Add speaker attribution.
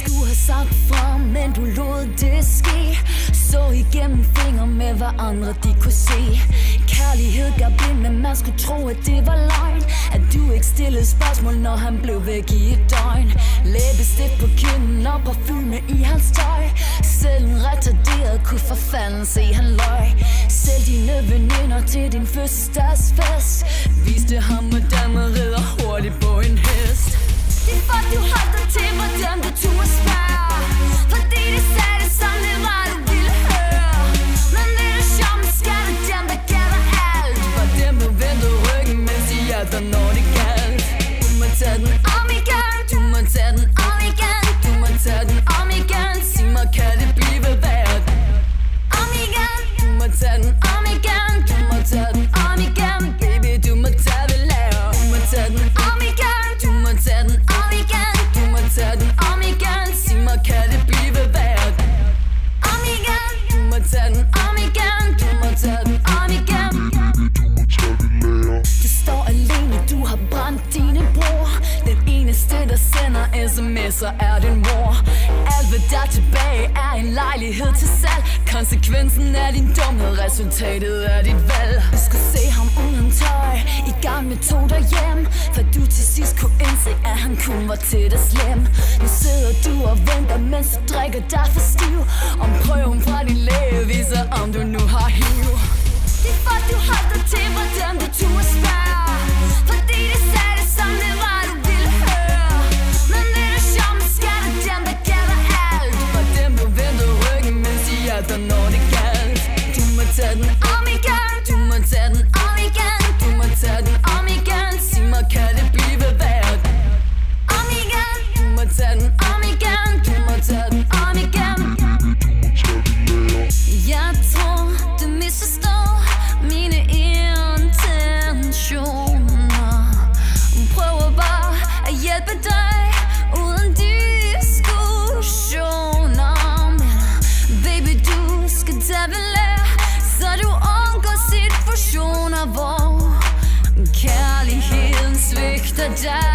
Speaker 1: Skulle have sagt fra, men du lod det ske. Så igennem fingre med hvad andre de kunne se. Kærlighed gør blind, men man skulle tro at det var løgn. At du ikke stillede spørgsmål, når han blev væk i et døgn. Læbestift på kinden og parfume i hans tøj. Selv en retarderet kunne for fanden se han løg. Selv dine veninder til din fødselsdagsfest viste ham, hvordan man rider hurtigt på en hest. Det er for du holdt dig til, hvordan du turde spørge. Fordi det sagde det som det var, du ville høre. Men det er sjovt med skatte, dem der gælder alt. For dem der vendte ryggen, mens de hjalp dig, når det galt. Du må tage den om igen, du må tage den om igen. Du må tage den om igen, sig mig kan det blive værd. Om igen, du må tage den om igen. Du må tage den om igen, baby, du må tage det lavere. Du må tage den om igen, du må tage den om igen. Du må tage den om igen, sig mig kan det blive værd. Om igen, du må tage den om igen. Du må tage den om igen. Du står alene, du har brændt dine bror. Den eneste der sender sms'er er din mor. Alt hvad der tilbage er en lejlighed til salg. Konsekvensen er din dumhed, resultatet er dit valg. Du skulle se ham uden tøj, i gang med tog derhjem. For du til sidst kunne indse, at han kun var til det slem. Nu sidder du og venter, mens du drikker dig for stiv. Om prøven fra din læge viser, om du nu har HIV. Det er for du holdt dig til, hvordan du turde spørge. Fordi det sagde det som det var, du ville høre. Men det er sjovt med skatte, dem der gælder alt. For dem der vendte ryggen, mens de hjalp dig, når det galt. Du må tage den om igen, du må tage den om igen. Du må tage den om igen, sig mig kan det blive værd. Om igen, du må tage den om igen. Du må tage den om igen. Jeg tror du misforstår mine intentioner. Prøver bare at hjælpe dig uden diskussioner. Men baby, du skal tage ved lære, så du undgår situationer, hvor kærligheden svigter dig.